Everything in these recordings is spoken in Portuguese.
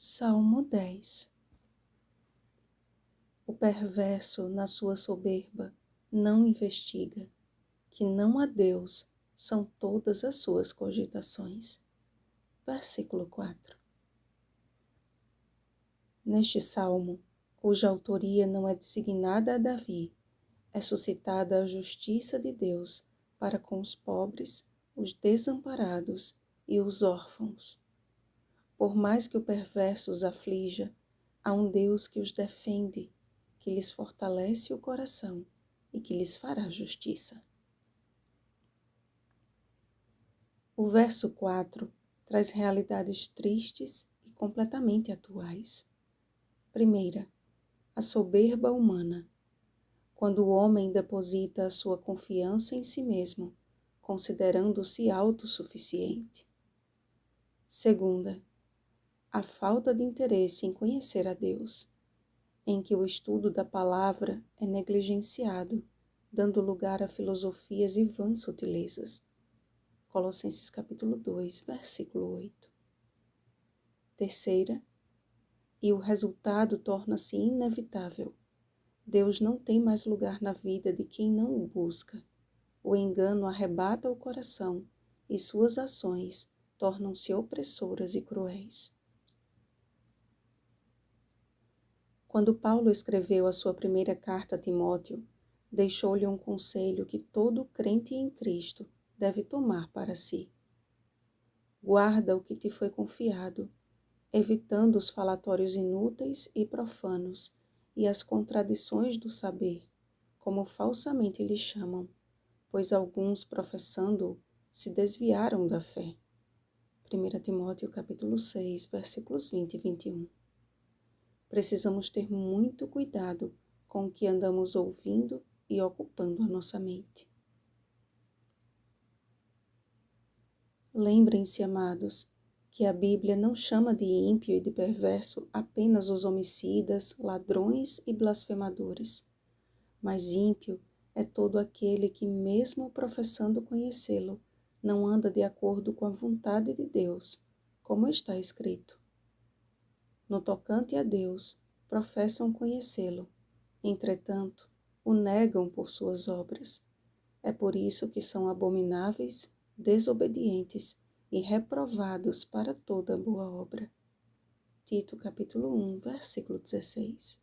Salmo 10. O perverso, na sua soberba, não investiga, que não há Deus são todas as suas cogitações. Versículo 4. Neste salmo, cuja autoria não é designada a Davi, é suscitada a justiça de Deus para com os pobres, os desamparados e os órfãos. Por mais que o perverso os aflija, há um Deus que os defende, que lhes fortalece o coração e que lhes fará justiça. O verso 4 traz realidades tristes e completamente atuais. Primeira, a soberba humana, quando o homem deposita a sua confiança em si mesmo, considerando-se autossuficiente. Segunda, a falta de interesse em conhecer a Deus, em que o estudo da palavra é negligenciado, dando lugar a filosofias e vãs sutilezas. Colossenses capítulo 2, versículo 8. Terceira, e o resultado torna-se inevitável. Deus não tem mais lugar na vida de quem não o busca. O engano arrebata o coração e suas ações tornam-se opressoras e cruéis. Quando Paulo escreveu a sua primeira carta a Timóteo, deixou-lhe um conselho que todo crente em Cristo deve tomar para si. Guarda o que te foi confiado, evitando os falatórios inúteis e profanos e as contradições do saber, como falsamente lhe chamam, pois alguns, professando-o, se desviaram da fé. 1 Timóteo capítulo 6, versículos 20 e 21. Precisamos ter muito cuidado com o que andamos ouvindo e ocupando a nossa mente. Lembrem-se, amados, que a Bíblia não chama de ímpio e de perverso apenas os homicidas, ladrões e blasfemadores, mas ímpio é todo aquele que, mesmo professando conhecê-lo, não anda de acordo com a vontade de Deus, como está escrito. No tocante a Deus, professam conhecê-lo, entretanto, o negam por suas obras. É por isso que são abomináveis, desobedientes e reprovados para toda boa obra. Tito capítulo 1, versículo 16.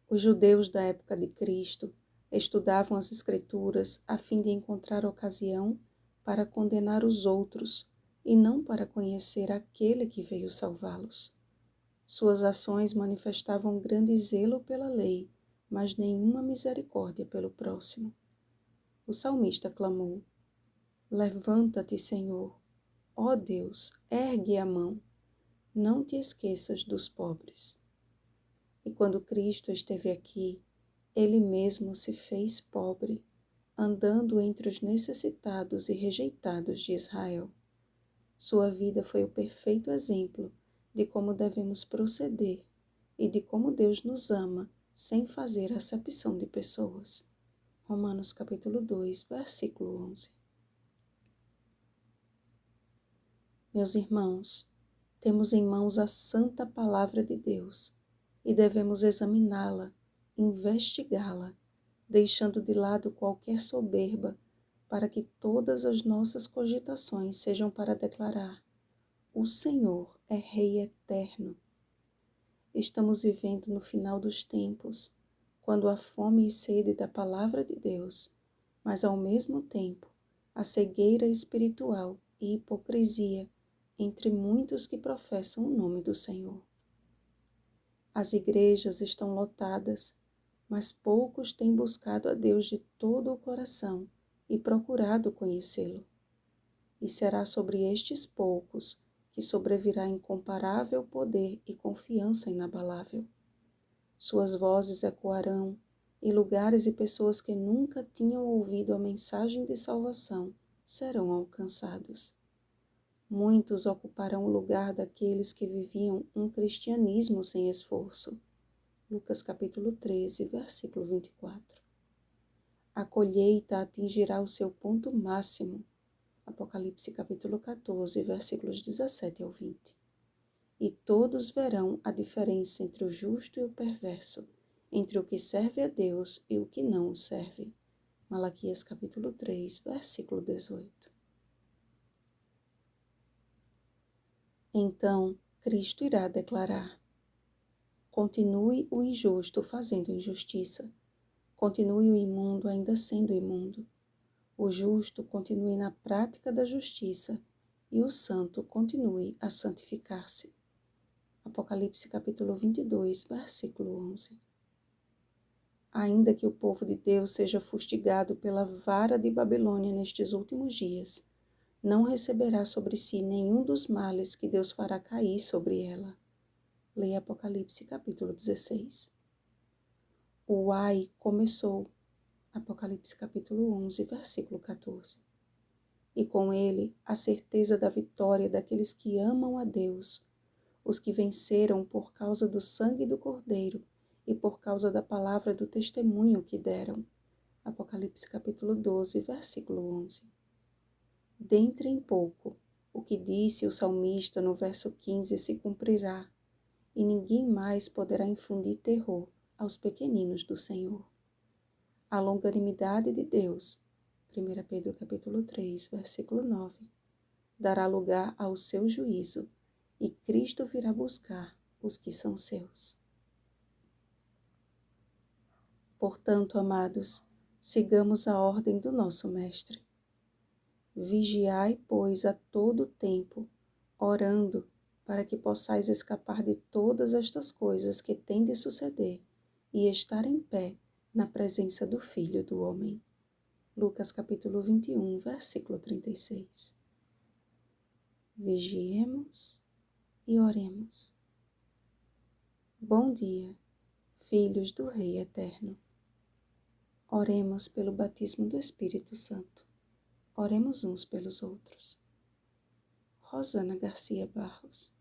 Os judeus da época de Cristo estudavam as Escrituras a fim de encontrar ocasião para condenar os outros e não para conhecer aquele que veio salvá-los. Suas ações manifestavam grande zelo pela lei, mas nenhuma misericórdia pelo próximo. O salmista clamou: Levanta-te, Senhor, ó Deus, ergue a mão, não te esqueças dos pobres. E quando Cristo esteve aqui, Ele mesmo se fez pobre, andando entre os necessitados e rejeitados de Israel. Sua vida foi o perfeito exemplo de como devemos proceder e de como Deus nos ama sem fazer acepção de pessoas. Romanos capítulo 2, versículo 11. Meus irmãos, temos em mãos a santa palavra de Deus e devemos examiná-la, investigá-la, deixando de lado qualquer soberba, para que todas as nossas cogitações sejam para declarar: o Senhor é Rei eterno. Estamos vivendo no final dos tempos, quando há fome e sede da palavra de Deus, mas ao mesmo tempo a cegueira espiritual e hipocrisia entre muitos que professam o nome do Senhor. As igrejas estão lotadas, mas poucos têm buscado a Deus de todo o coração e procurado conhecê-lo. E será sobre estes poucos que sobrevirá incomparável poder e confiança inabalável. Suas vozes ecoarão e lugares e pessoas que nunca tinham ouvido a mensagem de salvação serão alcançados. Muitos ocuparão o lugar daqueles que viviam um cristianismo sem esforço. Lucas capítulo 13, versículo 24. A colheita atingirá o seu ponto máximo. Apocalipse capítulo 14, versículos 17 ao 20. E todos verão a diferença entre o justo e o perverso, entre o que serve a Deus e o que não o serve. Malaquias capítulo 3, versículo 18. Então, Cristo irá declarar: continue o injusto fazendo injustiça, continue o imundo ainda sendo imundo, o justo continue na prática da justiça e o santo continue a santificar-se. Apocalipse capítulo 22, versículo 11. Ainda que o povo de Deus seja fustigado pela vara de Babilônia nestes últimos dias, não receberá sobre si nenhum dos males que Deus fará cair sobre ela. Leia Apocalipse capítulo 16. O ai começou. Apocalipse capítulo 11, versículo 14. E com ele a certeza da vitória daqueles que amam a Deus, os que venceram por causa do sangue do Cordeiro e por causa da palavra do testemunho que deram. Apocalipse capítulo 12, versículo 11. Dentre em pouco, o que disse o salmista no verso 15 se cumprirá, e ninguém mais poderá infundir terror aos pequeninos do Senhor. A longanimidade de Deus, 1 Pedro capítulo 3, versículo 9, dará lugar ao seu juízo, e Cristo virá buscar os que são seus. Portanto, amados, sigamos a ordem do nosso Mestre. Vigiai, pois, a todo tempo, orando, para que possais escapar de todas estas coisas que têm de suceder e estar em pé na presença do Filho do Homem. Lucas capítulo 21, versículo 36. Vigiemos e oremos. Bom dia, filhos do Rei Eterno. Oremos pelo batismo do Espírito Santo. Oremos uns pelos outros. Rosana Garcia Barros.